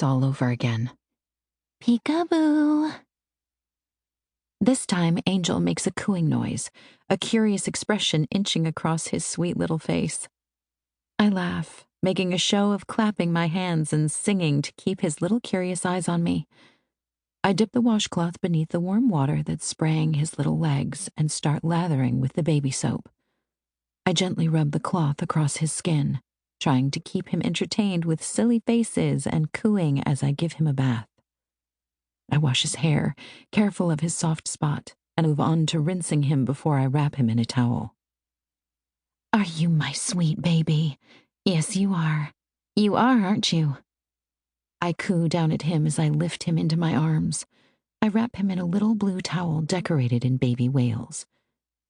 all over again. Peekaboo. This time, Angel makes a cooing noise, a curious expression inching across his sweet little face. I laugh, making a show of clapping my hands and singing to keep his little curious eyes on me. I dip the washcloth beneath the warm water that's spraying his little legs and start lathering with the baby soap. I gently rub the cloth across his skin, trying to keep him entertained with silly faces and cooing as I give him a bath. I wash his hair, careful of his soft spot, and move on to rinsing him before I wrap him in a towel. Are you my sweet baby? Yes, you are. You are, aren't you? I coo down at him as I lift him into my arms. I wrap him in a little blue towel decorated in baby whales.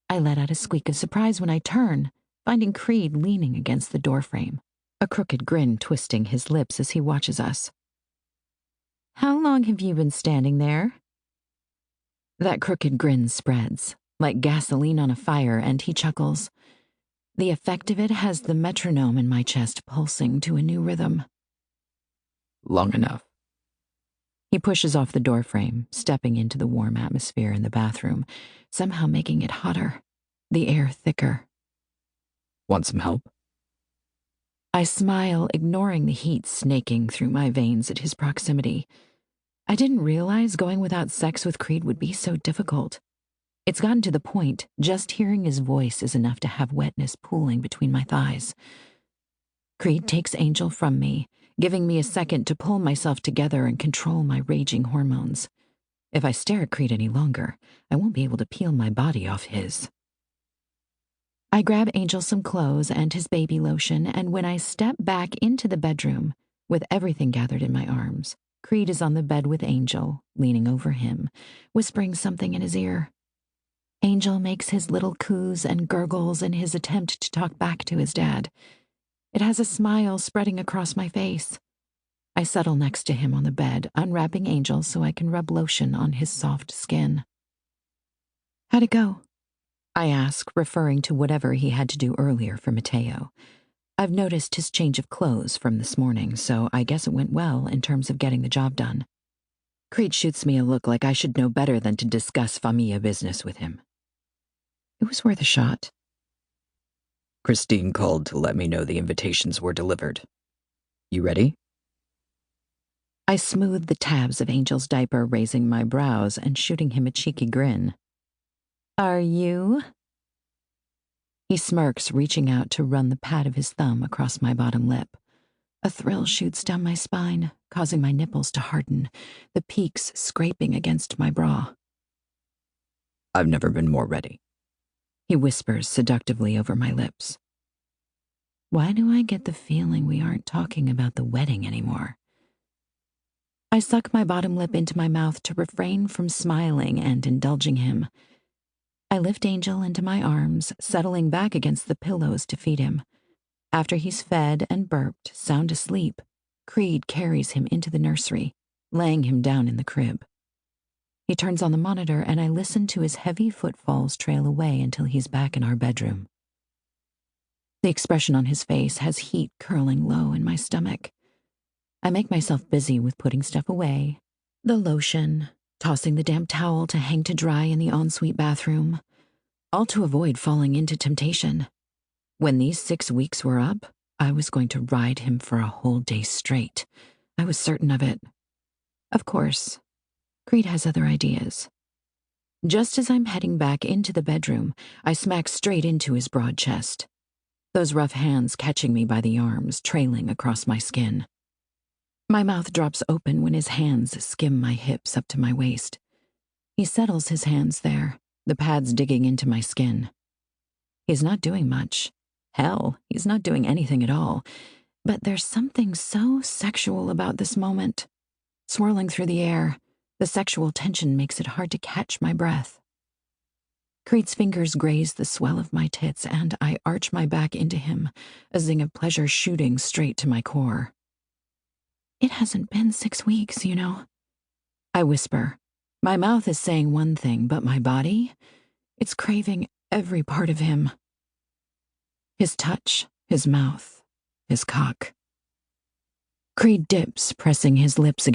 I let out a squeak of surprise when I turn, finding Creed leaning against the doorframe, a crooked grin twisting his lips as he watches us. How long have you been standing there? That crooked grin spreads, like gasoline on a fire, and he chuckles. The effect of it has the metronome in my chest pulsing to a new rhythm. Long enough. He pushes off the doorframe, stepping into the warm atmosphere in the bathroom, somehow making it hotter, the air thicker. Want some help? I smile, ignoring the heat snaking through my veins at his proximity. I didn't realize going without sex with Creed would be so difficult. It's gotten to the point just hearing his voice is enough to have wetness pooling between my thighs. Creed takes Angel from me, giving me a second to pull myself together and control my raging hormones. If I stare at Creed any longer, I won't be able to peel my body off his. I grab Angel some clothes and his baby lotion, and when I step back into the bedroom, with everything gathered in my arms, Creed is on the bed with Angel, leaning over him, whispering something in his ear. Angel makes his little coos and gurgles in his attempt to talk back to his dad. It has a smile spreading across my face. I settle next to him on the bed, unwrapping Angel so I can rub lotion on his soft skin. How'd it go? I ask, referring to whatever he had to do earlier for Mateo. I've noticed his change of clothes from this morning, so I guess it went well in terms of getting the job done. Creed shoots me a look like I should know better than to discuss familia business with him. It was worth a shot. Christine called to let me know the invitations were delivered. You ready? I smooth the tabs of Angel's diaper, raising my brows and shooting him a cheeky grin. Are you? He smirks, reaching out to run the pad of his thumb across my bottom lip. A thrill shoots down my spine, causing my nipples to harden, the peaks scraping against my bra. I've never been more ready. He whispers seductively over my lips. Why do I get the feeling we aren't talking about the wedding anymore? I suck my bottom lip into my mouth to refrain from smiling and indulging him. I lift Angel into my arms, settling back against the pillows to feed him. After he's fed and burped, sound asleep, Creed carries him into the nursery, laying him down in the crib. He turns on the monitor, and I listen to his heavy footfalls trail away until he's back in our bedroom. The expression on his face has heat curling low in my stomach. I make myself busy with putting stuff away, the lotion, tossing the damp towel to hang to dry in the ensuite bathroom, all to avoid falling into temptation. When these 6 weeks were up, I was going to ride him for a whole day straight. I was certain of it. Of course, Creed has other ideas. Just as I'm heading back into the bedroom, I smack straight into his broad chest, those rough hands catching me by the arms, trailing across my skin. My mouth drops open when his hands skim my hips up to my waist. He settles his hands there, the pads digging into my skin. He's not doing much. Hell, he's not doing anything at all. But there's something so sexual about this moment. Swirling through the air, the sexual tension makes it hard to catch my breath. Creed's fingers graze the swell of my tits, and I arch my back into him, a zing of pleasure shooting straight to my core. It hasn't been 6 weeks, you know. I whisper. My mouth is saying one thing, but my body, it's craving every part of him. His touch, his mouth, his cock. Creed dips, pressing his lips against